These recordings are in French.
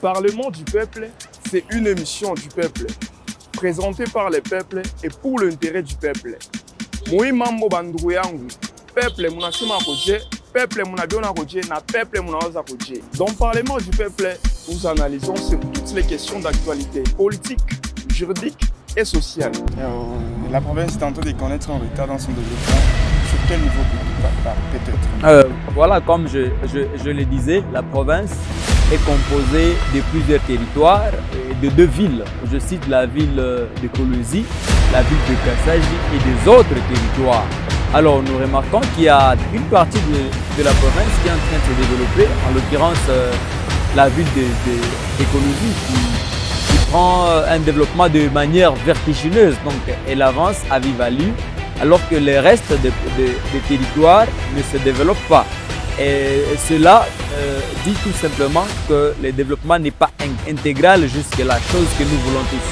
Parlement du peuple, c'est une émission du peuple, présentée par les peuples et pour l'intérêt du peuple. Moi, mambo bandou yangu, peuple munasema koje, peuple munabiona koje, na peuple munawaza koje. Dans le Parlement du peuple, nous analysons sur toutes les questions d'actualité politique, juridique et sociale. La province est en train de connaître un retard dans son développement. Sur quel niveau peut-être? Voilà, comme je le disais, la province est composée de plusieurs territoires et de deux villes. Je cite la ville de Kolwezi, la ville de Kassaji et des autres territoires. Alors nous remarquons qu'il y a une partie de la province qui est en train de se développer, en l'occurrence la ville de Kolwezi qui prend un développement de manière vertigineuse. Donc elle avance à vive allure alors que le reste des territoires ne se développent pas. Et cela dit tout simplement que le développement n'est pas intégral jusque-là, chose que nous voulons tous.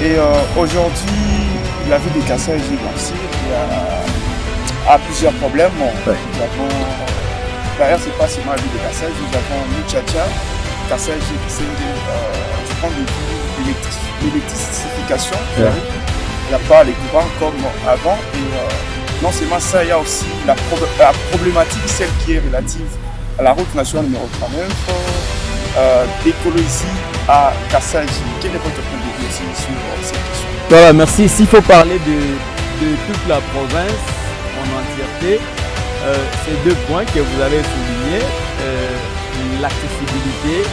Et aujourd'hui, la ville de Kassaji a plusieurs problèmes. Ouais. D'ailleurs, ce n'est pas seulement la ville de Kassaji, nous avons Muchacha, Kassaji, c'est je prends de l'électrification. Ouais. Il n'y a pas les courants comme avant. Et non seulement ça, il y a aussi la problématique, celle qui est relative à la route nationale numéro 39, d'Kolwezi à Kassaji. Quel est votre point de vue sur cette question? Voilà, merci. S'il faut parler de toute la province en entièreté, ces deux points que vous avez soulignés, l'accessibilité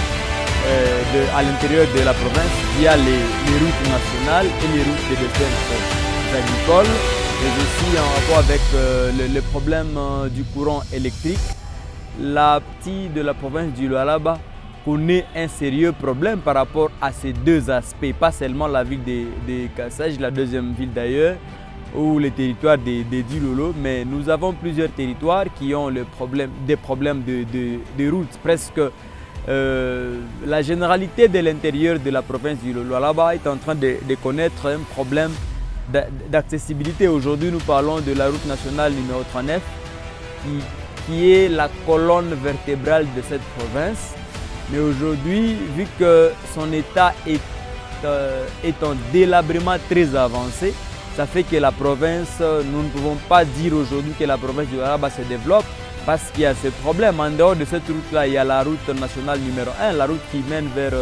à l'intérieur de la province via les routes nationales et les routes de défense agricole, mais aussi en rapport avec le problème du courant électrique. La partie de la province du Lualaba connaît un sérieux problème par rapport à ces deux aspects, pas seulement la ville de Kassaji, la deuxième ville d'ailleurs, ou les territoires de Dilolo, mais nous avons plusieurs territoires qui ont des problèmes de routes. Presque la généralité de l'intérieur de la province du Lualaba est en train de connaître un problème d'accessibilité. Aujourd'hui, nous parlons de la route nationale numéro 39 qui est la colonne vertébrale de cette province. Mais aujourd'hui, vu que son état est en délabrement très avancé, ça fait que la province, nous ne pouvons pas dire aujourd'hui que la province du Lualaba se développe parce qu'il y a ce problème. En dehors de cette route-là, il y a la route nationale numéro 1, la route qui mène vers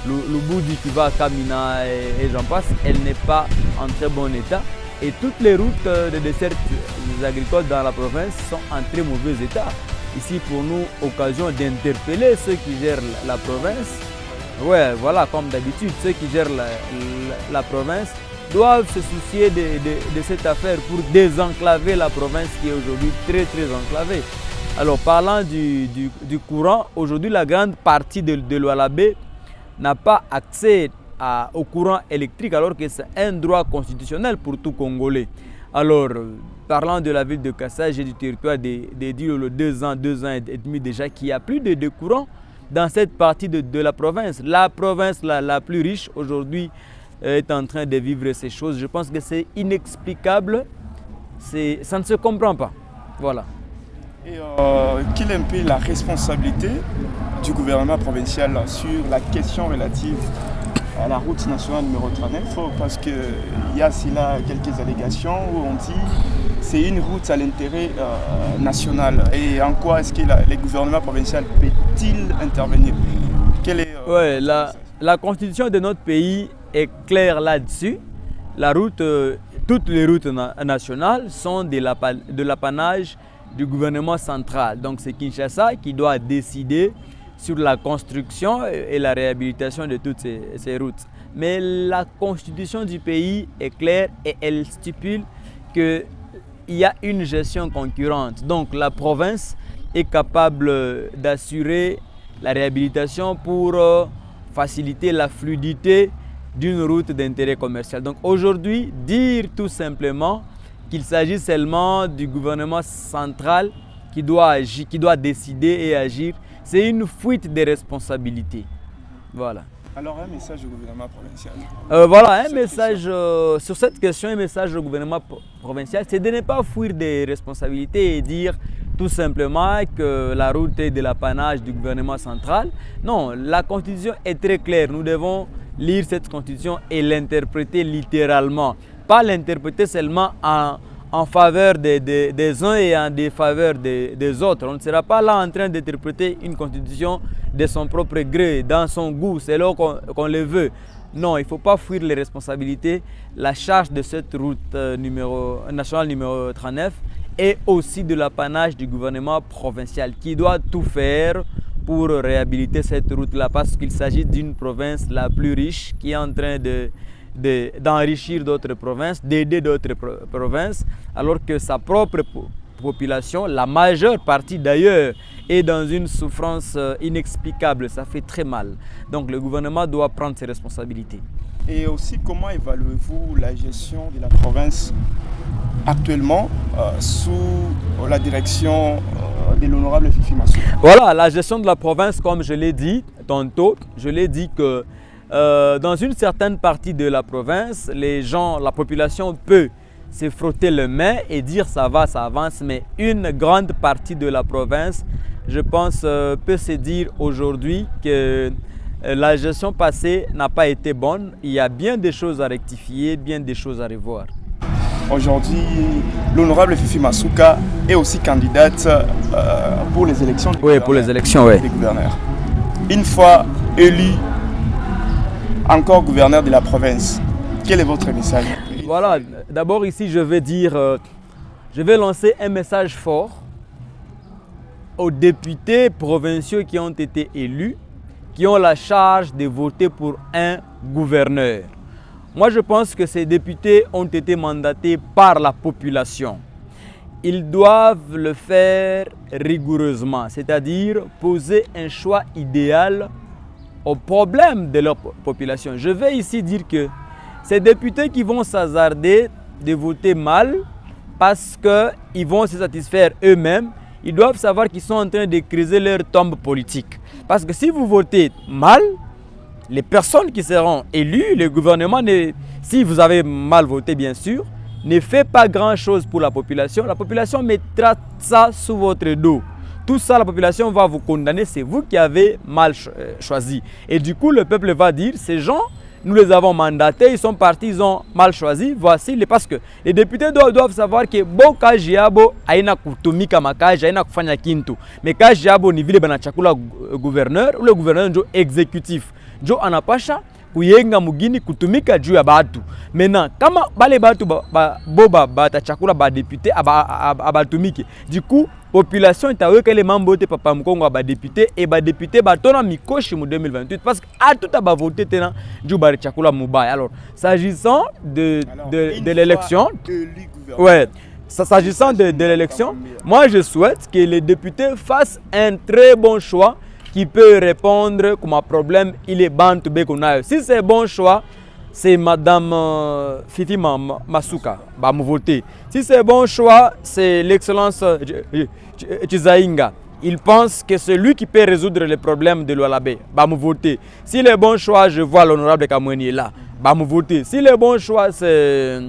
Lubudi qui va à Kamina et j'en passe. Elle n'est pas en très bon état. Et toutes les routes de dessert agricoles dans la province sont en très mauvais état. Ici, pour nous, occasion d'interpeller ceux qui gèrent la province. Ouais, voilà, comme d'habitude, ceux qui gèrent la province doivent se soucier de cette affaire pour désenclaver la province qui est aujourd'hui très enclavée. Alors, parlant du courant, aujourd'hui, la grande partie de Lualaba n'a pas accès au courant électrique alors que c'est un droit constitutionnel pour tout Congolais. Alors, parlant de la ville de Kassaji et du territoire de Dilolo, 2 ans et demi déjà, qu'il n'y a plus de courant dans cette partie de la province. La province la plus riche aujourd'hui est en train de vivre ces choses. Je pense que c'est inexplicable, ça ne se comprend pas. Voilà. Et quelle est un peu la responsabilité du gouvernement provincial sur la question relative à la route nationale numéro 39? Parce qu'il y a là quelques allégations où on dit que c'est une route à l'intérêt national. Et en quoi est-ce que le gouvernement provincial peut-il intervenir? Ouais, la constitution de notre pays est claire là-dessus. Toutes les routes nationales sont de l'apanage du gouvernement central. Donc c'est Kinshasa qui doit décider sur la construction et la réhabilitation de toutes ces routes. Mais la constitution du pays est claire et elle stipule qu'il y a une gestion concurrente. Donc la province est capable d'assurer la réhabilitation pour faciliter la fluidité d'une route d'intérêt commercial. Donc aujourd'hui, dire tout simplement qu'il s'agit seulement du gouvernement central qui doit décider et agir, c'est une fuite des responsabilités. Voilà. Alors un message au gouvernement provincial. Voilà, un message sur cette question, un message au gouvernement provincial, c'est de ne pas fuir des responsabilités et dire tout simplement que la route est de l'apanage du gouvernement central. Non, la constitution est très claire. Nous devons lire cette constitution et l'interpréter littéralement. Pas l'interpréter seulement en faveur des uns et en défaveur des autres. On ne sera pas là en train d'interpréter une constitution de son propre gré, dans son goût, c'est là qu'on le veut. Non, il ne faut pas fuir les responsabilités. La charge de cette route nationale numéro 39 est aussi de l'apanage du gouvernement provincial qui doit tout faire pour réhabiliter cette route-là parce qu'il s'agit d'une province la plus riche qui est en train d'enrichir d'autres provinces, d'aider d'autres provinces, alors que sa propre population, la majeure partie d'ailleurs, est dans une souffrance inexplicable. Ça fait très mal. Donc le gouvernement doit prendre ses responsabilités. Et aussi, comment évaluez-vous la gestion de la province actuellement sous la direction de l'honorable Fifi Masuka? Voilà, la gestion de la province, comme je l'ai dit tantôt, je l'ai dit que dans une certaine partie de la province, la population peut se frotter les mains et dire ça va, ça avance, mais une grande partie de la province, je pense, peut se dire aujourd'hui que la gestion passée n'a pas été bonne. Il y a bien des choses à rectifier, bien des choses à revoir. Aujourd'hui, l'honorable Fifi Masuka est aussi candidate pour les élections des gouverneurs. Oui, pour les élections, oui. Des gouverneurs. Une fois élu encore gouverneur de la province, quel est votre message? Voilà, d'abord ici je vais lancer un message fort aux députés provinciaux qui ont été élus, qui ont la charge de voter pour un gouverneur. Moi, je pense que ces députés ont été mandatés par la population. Ils doivent le faire rigoureusement, c'est-à-dire poser un choix idéal aux problèmes de leur population. Je vais ici dire que ces députés qui vont s'hasarder de voter mal parce qu'ils vont se satisfaire eux-mêmes, ils doivent savoir qu'ils sont en train de creuser leur tombe politique. Parce que si vous votez mal, les personnes qui seront élues, le gouvernement, si vous avez mal voté bien sûr, ne fait pas grand-chose pour la population. La population mettra ça sous votre dos. Tout ça, la population va vous condamner, c'est vous qui avez mal choisi. Et du coup, le peuple va dire, ces gens, nous les avons mandatés, ils sont partis, ils ont mal choisi. Voici, parce que les députés doivent savoir que bon Kajiabo aina kutumika makaji, aina kufanya kintu. Mais Kajiabo ni vile banachakula gouverneur, ou le gouverneur njo exécutif. Njo anapasha kuyenga mugini kutumika juu ya batu. Maintenant, kama bale batu boba batachakula ba député abatumiki. Du coup, population itaweka les mambo te papa mkongo ba député et ba député batona mikoshi mu 2028 parce que a tout ba voter tena juu ba chakula mubaya. Alors, s'agissant de l'élection, ouais, s'agissant de l'élection, moi je souhaite que les députés fassent un très bon choix qui peut répondre comme un problème il est bantu bekonayo. Si c'est bon choix, c'est Madame Fifi Masuka, bah me voter. Si c'est bon choix, c'est l'excellence Chizainga. Il pense que c'est lui qui peut résoudre les problèmes de l'Oualabé, bah me voter. Si le bon choix, je vois l'honorable Kamweni là, bah me voter. Si le bon choix, c'est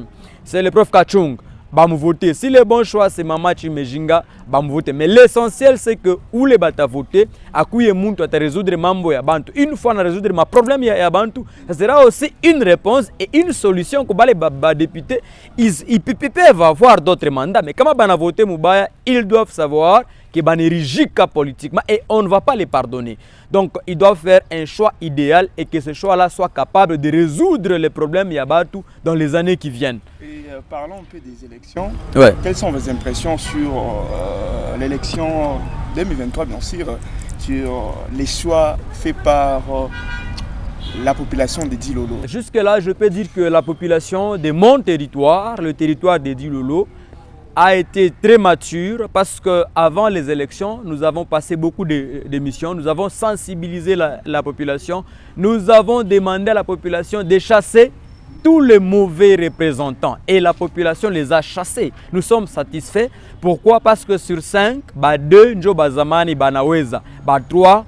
le prof Kachung, bah me voter. Si le bon choix, c'est Mama Chimejinga, bah me voter. Mais l'essentiel, c'est que où les bata voter, à quoi est à résoudre mambo ya bantu. Une fois on a résoudre ma problème ya bantu, ça sera aussi une réponse et une solution que les députés ils peuvent avoir d'autres mandats. Mais quand on a voté Moubaya, ils doivent savoir que ban rigika politiquement et on ne va pas les pardonner. Donc ils doivent faire un choix idéal et que ce choix-là soit capable de résoudre les problèmes Yabatu dans les années qui viennent. Et parlons un peu des élections. Ouais. Quelles sont vos impressions sur l'élection 2023, bien sûr, sur les choix faits par la population de Dilolo? Jusque-là, je peux dire que la population de mon territoire, le territoire de Dilolo, a été très mature parce qu'avant les élections, nous avons passé beaucoup de missions, nous avons sensibilisé la population, nous avons demandé à la population de chasser tous les mauvais représentants et la population les a chassés. Nous sommes satisfaits. Pourquoi? Parce que sur 5, 2 njo bazamani banaweza, 3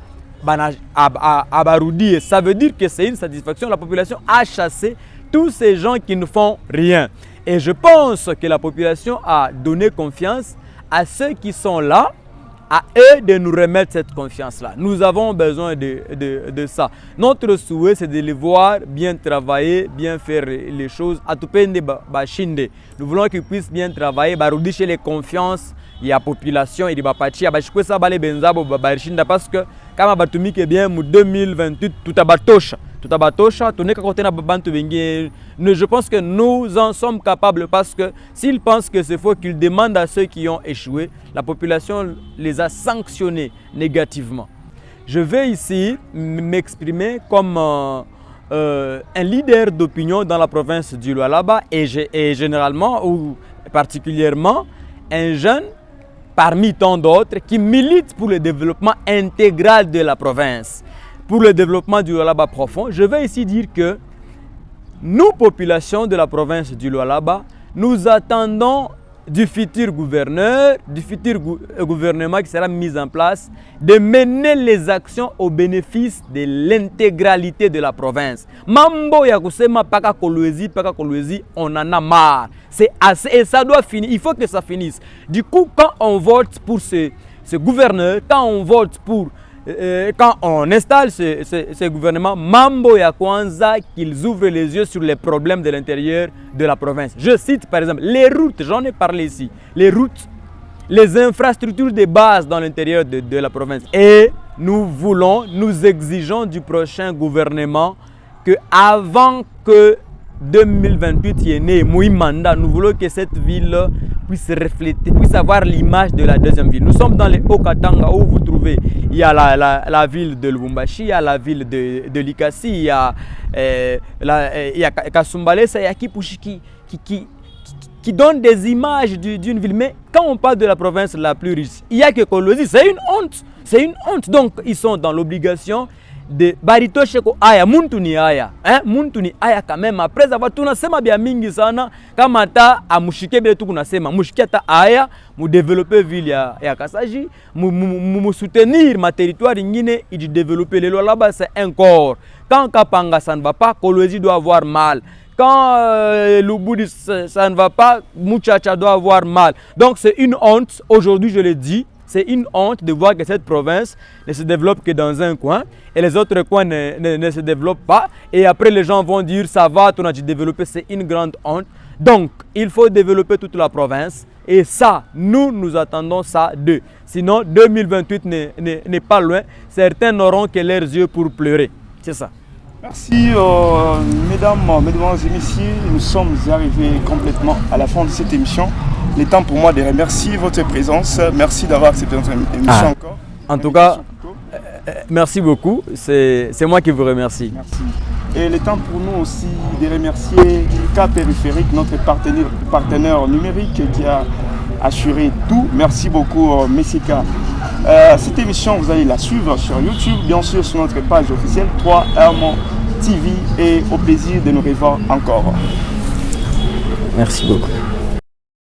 abarudi. Ça veut dire que c'est une satisfaction. La population a chassé tous ces gens qui ne font rien. Et je pense que la population a donné confiance à ceux qui sont là, à eux de nous remettre cette confiance-là. Nous avons besoin de ça. Notre souhait, c'est de les voir bien travailler, bien faire les choses. Nous voulons qu'ils puissent bien travailler, chez les confiances, il y a la population, il y a la partie, parce que quand on est bien, en 2028, tout a batosha. Je pense que nous en sommes capables parce que s'ils pensent que c'est faux, qu'ils demandent à ceux qui ont échoué, la population les a sanctionnés négativement. Je vais ici m'exprimer comme un leader d'opinion dans la province du Lualaba et généralement ou particulièrement un jeune parmi tant d'autres qui milite pour le développement intégral de la province. Pour le développement du Lualaba profond, je vais ici dire que nous, population de la province du Lualaba, nous attendons du futur gouverneur, du futur gouvernement qui sera mis en place, de mener les actions au bénéfice de l'intégralité de la province. Mambo ya kusema paka Kolwezi, on en a marre. C'est assez et ça doit finir. Il faut que ça finisse. Du coup, quand on vote pour ce gouverneur, quand on vote pour quand on installe ce gouvernement, Mambo ya Kwanza, qu'ils ouvrent les yeux sur les problèmes de l'intérieur de la province. Je cite par exemple les routes, j'en ai parlé ici, les routes, les infrastructures de base dans l'intérieur de la province. Et nous exigeons du prochain gouvernement que avant que 2028 y est né, Mouimanda, nous voulons que cette ville puisse refléter, puisse avoir l'image de la deuxième ville. Nous sommes dans les Haut-Katanga où vous trouvez, il y a la ville de Lubumbashi, il y a la ville de Likasi, il y a Kasumbalesa, il y a Kipushi qui donne des images d'une ville. Mais quand on parle de la province la plus riche, il n'y a que Kolwezi, c'est une honte. C'est une honte. Donc ils sont dans l'obligation de baritosheko aya muntu ni aya quand même après avoir tunasema bia mingi sana kama ata amushike bile tu kunasema mushike ata aya mu développer ville ya Kasaji mu soutenir ma territoire ingine et de développer le Lualaba. C'est un corps. Quand Kapanga ça ne va pas, Kolwezi doit avoir mal. Quand Lubudi ça ne va pas, Muchacha doit avoir mal. Donc c'est une honte, aujourd'hui je le dis. C'est une honte de voir que cette province ne se développe que dans un coin et les autres coins ne se développent pas. Et après, les gens vont dire ça va, on a dû développer. C'est une grande honte. Donc, il faut développer toute la province. Et ça, nous attendons ça d'eux. Sinon, 2028 n'est pas loin. Certains n'auront que leurs yeux pour pleurer. C'est ça. Merci, mesdames et messieurs. Nous sommes arrivés complètement à la fin de cette émission. Il est temps pour moi de remercier votre présence. Merci d'avoir accepté notre émission encore. En tout cas, merci beaucoup. C'est moi qui vous remercie. Merci. Et il est temps pour nous aussi de remercier K Périphérique, notre partenaire numérique qui a assuré tout. Merci beaucoup, Messika. Cette émission, vous allez la suivre sur YouTube, bien sûr sur notre page officielle 3RMON TV et au plaisir de nous revoir encore. Merci beaucoup.